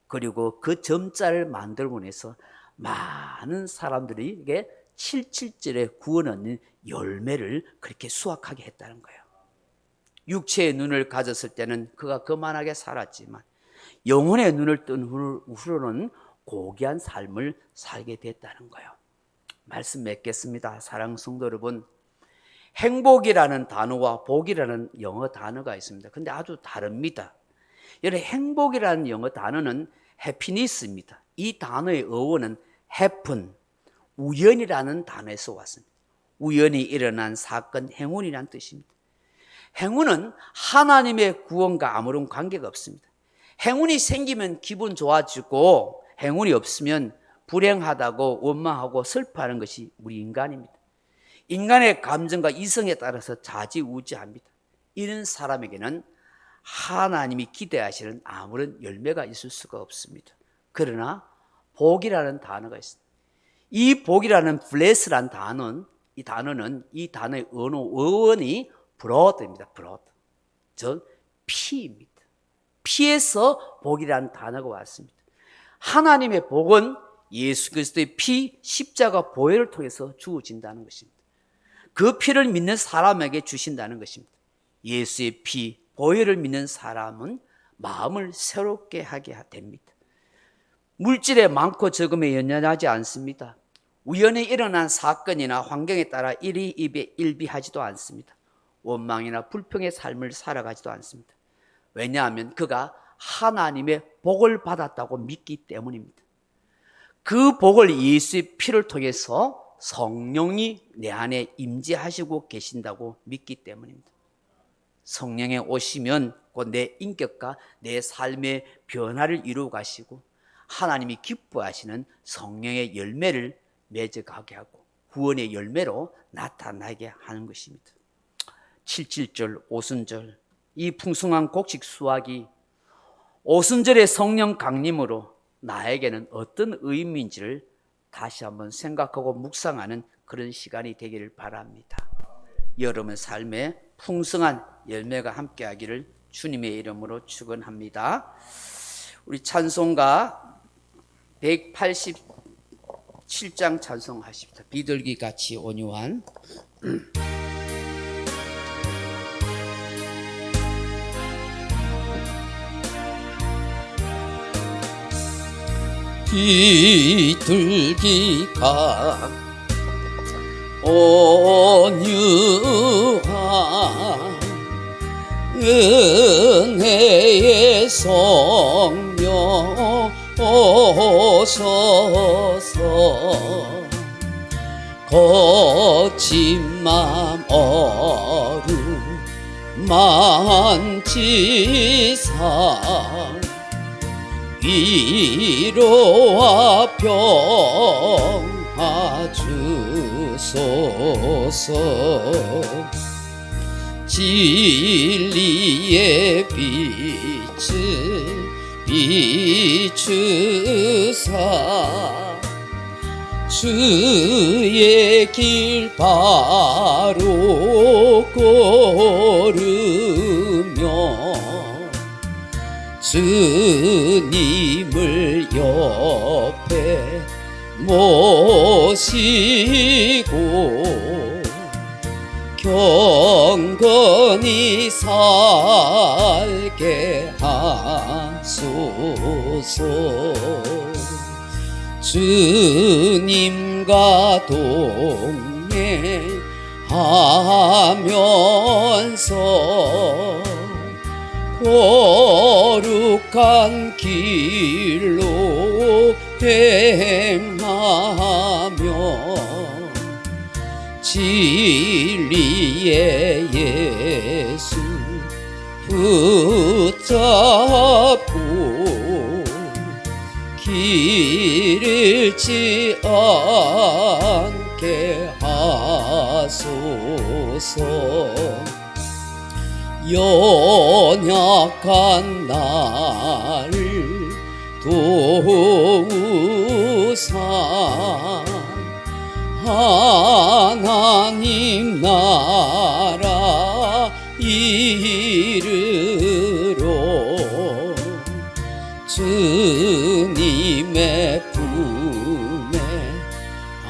그리고 그 점자를 만들고 해서 많은 사람들에게 77절의 구원 얻는 열매를 그렇게 수확하게 했다는 거예요. 육체의 눈을 가졌을 때는 그가 거만하게 살았지만 영혼의 눈을 뜬 후로는 고귀한 삶을 살게 됐다는 거예요. 말씀 맺겠습니다. 사랑하는 성도 여러분, 행복이라는 단어와 복이라는 영어 단어가 있습니다. 근데 아주 다릅니다. 여러분, 행복이라는 영어 단어는 해피니스입니다. 이 단어의 어원은 happen, 우연이라는 단어에서 왔습니다. 우연히 일어난 사건, 행운이라는 뜻입니다. 행운은 하나님의 구원과 아무런 관계가 없습니다. 행운이 생기면 기분 좋아지고 행운이 없으면 불행하다고 원망하고 슬퍼하는 것이 우리 인간입니다. 인간의 감정과 이성에 따라서 좌지우지합니다. 이런 사람에게는 하나님이 기대하시는 아무런 열매가 있을 수가 없습니다. 그러나 복이라는 단어가 있습니다. 이 복이라는 bless라는 단어는 이 단어의 어원이 broad입니다. broad. 즉 피입니다. 피에서 복이라는 단어가 왔습니다. 하나님의 복은 예수 그리스도의 피 십자가 보혈을 통해서 주어진다는 것입니다. 그 피를 믿는 사람에게 주신다는 것입니다. 예수의 피 보혈을 믿는 사람은 마음을 새롭게 하게 됩니다. 물질의 많고 적음에 연연하지 않습니다. 우연히 일어난 사건이나 환경에 따라 일희일비하지도 않습니다. 원망이나 불평의 삶을 살아가지도 않습니다. 왜냐하면 그가 하나님의 복을 받았다고 믿기 때문입니다. 그 복을 예수의 피를 통해서 성령이 내 안에 임재하시고 계신다고 믿기 때문입니다. 성령에 오시면 곧 내 인격과 내 삶의 변화를 이루어 가시고 하나님이 기뻐하시는 성령의 열매를 맺어가게 하고 구원의 열매로 나타나게 하는 것입니다. 77절, 오순절, 이 풍성한 곡식 수확이 오순절의 성령 강림으로 나에게는 어떤 의미인지를 다시 한번 생각하고 묵상하는 그런 시간이 되기를 바랍니다. 여러분의 삶에 풍성한 열매가 함께하기를 주님의 이름으로 축원합니다. 우리 찬송가 187장 찬송하십시다. 비둘기 같이 온유한. 비둘기가 온유한 은혜의 성령 오소서 거친 맘 어루만지사 위로와 평화 주소서 진리의 빛을 비추사 주의 길 바로 걸으며 주님을 옆에 모시고 경건히 살게 하소서. 주님과 동행하면서 거룩한 길로 행하며 진리의 예수 붙잡고 길 잃지 않게 하소서. 연약한 나를 도우사 하나님 나라 이르러 주님의 품에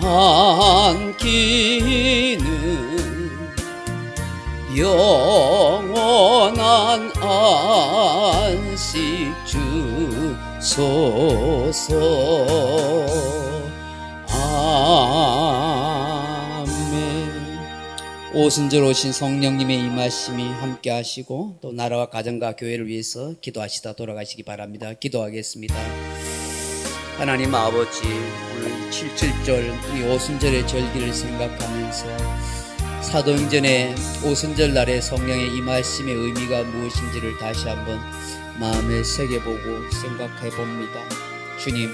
안기는 영원한 안식 주소서. 아멘. 오순절 오신 성령님의 임하심이 함께 하시고 또 나라와 가정과 교회를 위해서 기도하시다 돌아가시기 바랍니다. 기도하겠습니다. 하나님 아버지, 오늘 이 77절 이 오순절의 절기를 생각하면서 사도행전의 오순절 날의 성령의 임하심의 의미가 무엇인지를 다시 한번 마음에 새겨보고 생각해 봅니다. 주님,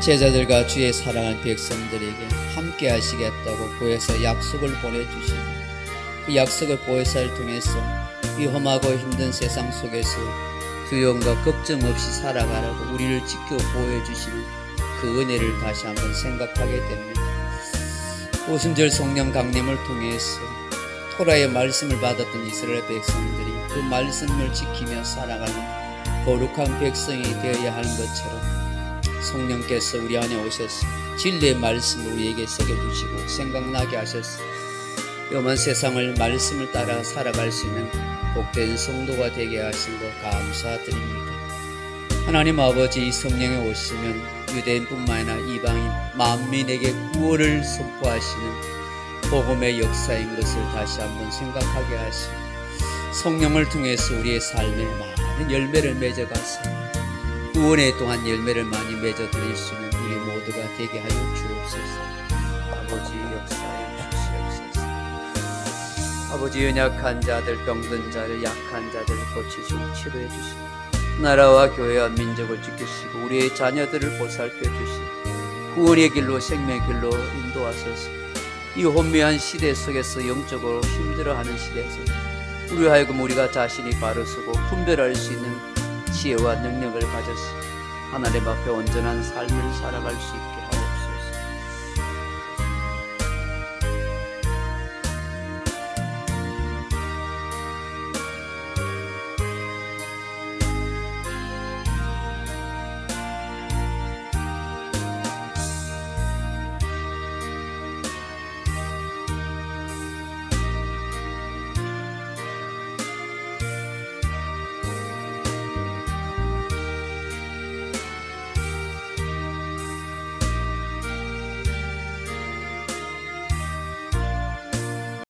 제자들과 주의 사랑하는 백성들에게 함께 하시겠다고 보혜사 약속을 보내주시고 그 약속의 보혜사를 통해서 위험하고 힘든 세상 속에서 두려움과 걱정 없이 살아가라고 우리를 지켜 보호해주시는 그 은혜를 다시 한번 생각하게 됩니다. 오순절 성령 강림을 통해서 토라의 말씀을 받았던 이스라엘 백성들이 그 말씀을 지키며 살아가는 거룩한 백성이 되어야 하는 것처럼 성령께서 우리 안에 오셔서 진리의 말씀을 우리에게 새겨주시고 생각나게 하셔서 험한 세상을 말씀을 따라 살아갈 수 있는 복된 성도가 되게 하신 것 감사드립니다. 하나님 아버지, 이 성령에 오시면 유대인뿐만 아니라 이방인 만민에게 구원을 선포하시는 복음의 역사인 것을 다시 한번 생각하게 하시고 성령을 통해서 우리의 삶에 많은 열매를 맺어가서 구원의 또한 열매를 많이 맺어드릴 수 있는 우리 모두가 되게 하여 주옵소서. 아버지 역사에 주시옵소서. 아버지 연약한 자들, 병든 자들, 약한 자들을 고치시고 치료해 주시고 나라와 교회와 민족을 지키시고 우리의 자녀들을 보살펴 주시고 구원의 길로 생명의 길로 인도하소서. 이 혼미한 시대 속에서 영적으로 힘들어하는 시대에서 우리 하여금 우리가 자신이 바로 서고 분별할 수 있는 지혜와 능력을 가져서 하나님 앞에 온전한 삶을 살아갈 수 있게